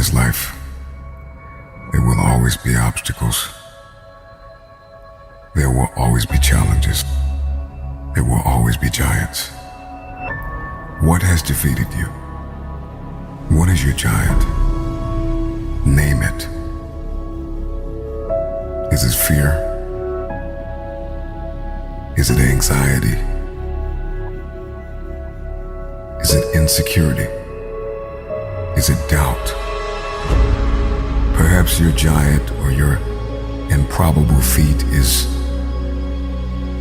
this life, there will always be obstacles. There will always be challenges. There will always be giants. What has defeated you? What is your giant? Name it. Is it fear? Is it anxiety? Is it insecurity? Is it doubt? Perhaps your giant or your improbable feat is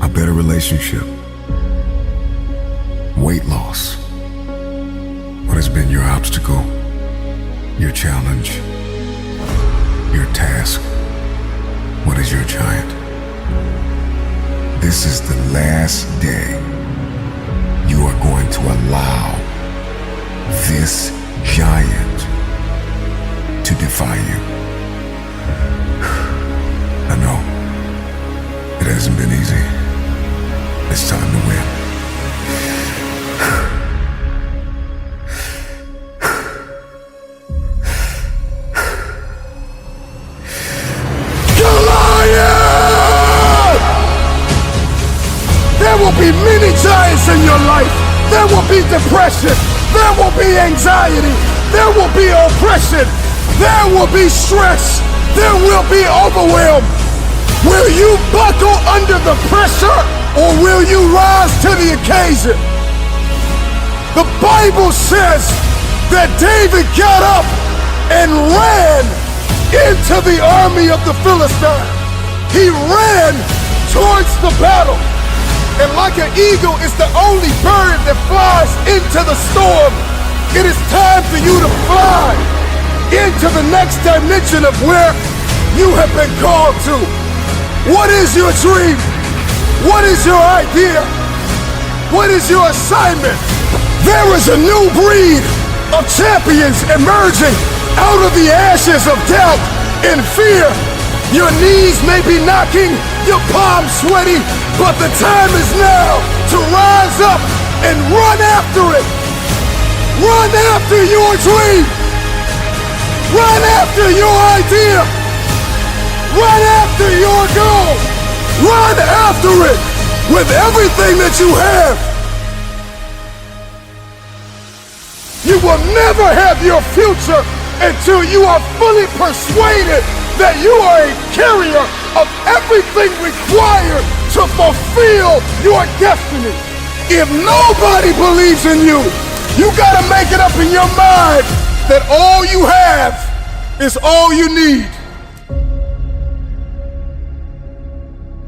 a better relationship, weight loss. What has been your obstacle, your challenge, your task? What is your giant? This is the last day you are going to allow this giant to defy you. I know it hasn't been easy. It's time to win. Goliath! There will be many giants in your life. There will be depression. There will be anxiety. There will be oppression. There will be stress. There will be overwhelm. Will you buckle under the pressure, or will you rise to the occasion? The Bible says that David got up and ran into the army of the Philistines. He ran towards the battle. And like an eagle is the only bird that flies into the storm, it is time for you to fly into the next dimension of where you have been called to. What is your dream? What is your idea? What is your assignment? There is a new breed of champions emerging out of the ashes of doubt and fear. Your knees may be knocking, your palms sweaty, but the time is now to rise up and run after it. Run after your dream. Run after your idea. Run after your goal. Run after it with everything that you have. You will never have your future until you are fully persuaded that you are a carrier of everything required to fulfill your destiny. If nobody believes in you, you gotta make it up in your mind that all you have is all you need.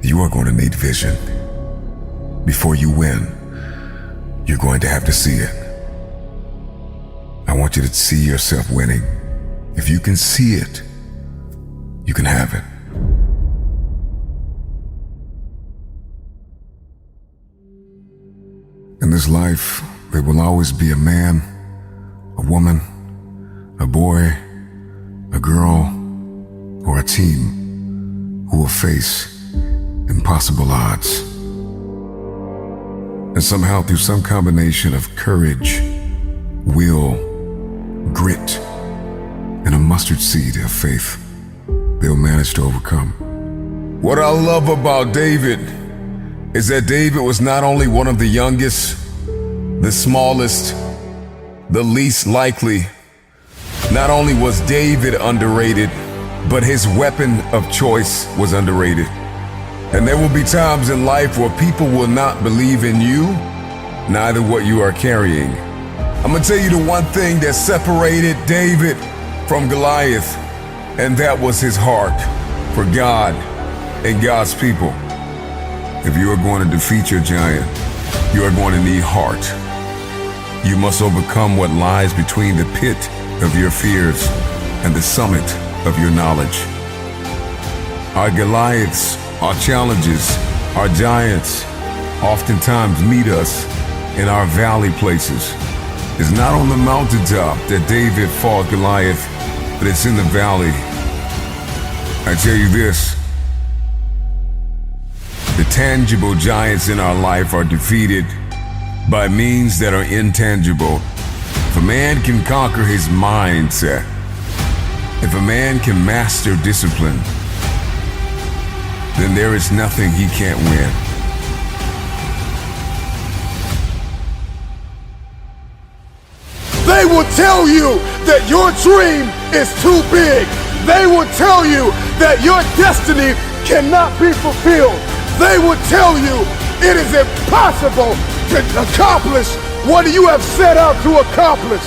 You are going to need vision. Before you win, you're going to have to see it. I want you to see yourself winning. If you can see it, you can have it. In this life, there will always be a man, a woman, a boy, a girl, or a team who will face impossible odds. And somehow, through some combination of courage, will, grit, and a mustard seed of faith, they'll manage to overcome. What I love about David is that David was not only one of the youngest, the smallest, the least likely. Not only was David underrated, but his weapon of choice was underrated. And there will be times in life where people will not believe in you, neither what you are carrying. I'm gonna tell you the one thing that separated David from Goliath, and that was his heart for God and God's people. If you are going to defeat your giant, you are going to need heart. You must overcome what lies between the pit of your fears and the summit of your knowledge. Our Goliaths, our challenges, our giants oftentimes meet us in our valley places. It's not on the mountaintop that David fought Goliath, but it's in the valley. I tell you this, the tangible giants in our life are defeated by means that are intangible. If a man can conquer his mindset, If a man can master discipline, then there is nothing he can't win. They will tell you that your dream is too big. They will tell you that your destiny cannot be fulfilled. They will tell you it is impossible to accomplish what you have set out to accomplish.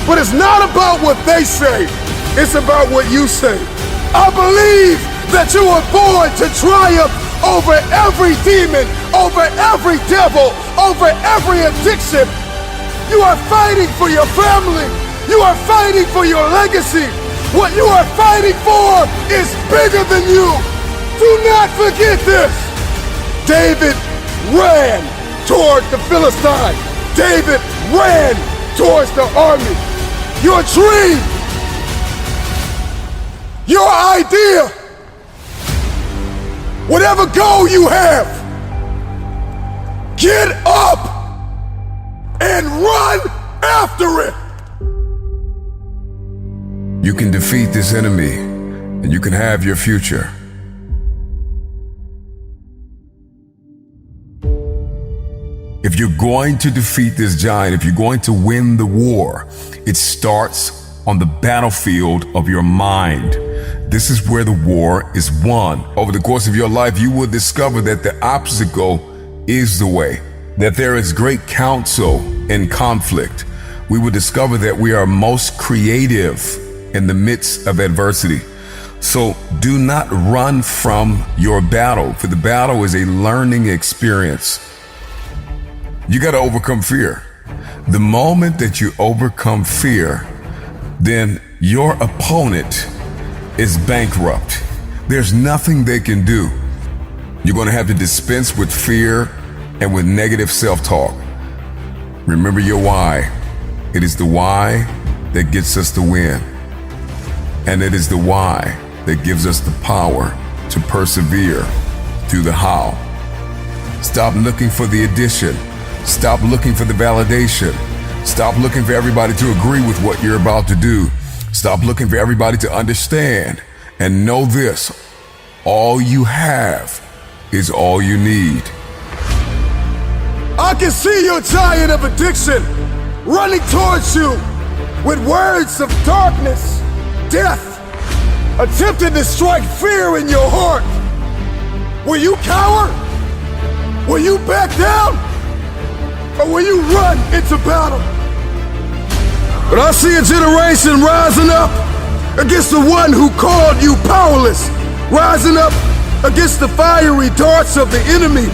But it's not about what they say, it's about what you say. I believe that you were born to triumph over every demon, over every devil, over every addiction. You are fighting for your family. You are fighting for your legacy. What you are fighting for is bigger than you. Do not forget this. David ran toward the Philistine. David ran towards the army. Your dream, your idea, whatever goal you have, get up and run after it. You can defeat this enemy, and you can have your future. If you're going to defeat this giant, if you're going to win the war, it starts on the battlefield of your mind. This is where the war is won. Over the course of your life, you will discover that the obstacle is the way, that there is great counsel in conflict. We will discover that we are most creative in the midst of adversity. So do not run from your battle, for the battle is a learning experience. You got to overcome fear. The moment that you overcome fear, then your opponent is bankrupt. There's nothing they can do. You're going to have to dispense with fear and with negative self-talk. Remember your why. It is the why that gets us to win. And it is the why that gives us the power to persevere through the how. Stop looking for the addition. Stop looking for the validation. Stop looking for everybody to agree with what you're about to do. Stop looking for everybody to understand. And know this, all you have is all you need. I can see your giant of addiction running towards you with words of darkness, death, attempting to strike fear in your heart. Will you cower? Will you back down? Or will you run into battle? But I see a generation rising up against the one who called you powerless, rising up against the fiery darts of the enemy,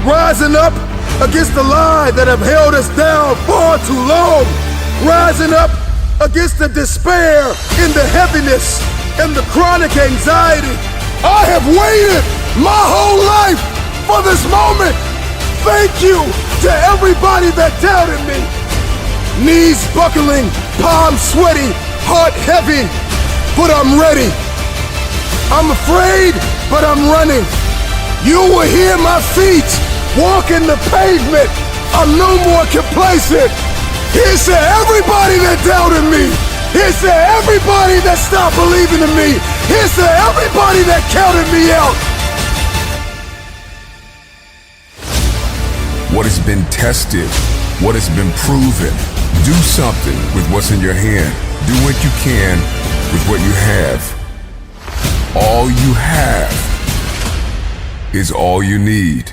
rising up against the lie that have held us down far too long, rising up against the despair and the heaviness and the chronic anxiety. I have waited my whole life for this moment. Thank you to everybody that doubted me. Knees buckling, palms sweaty, heart heavy, but I'm ready. I'm afraid, but I'm running. You will hear my feet walking the pavement. I'm no more complacent. Here's to everybody that doubted me. Here's to everybody that stopped believing in me. Here's to everybody that counted me out. What has been tested, what has been proven. Do something with what's in your hand. Do what you can with what you have. All you have is all you need.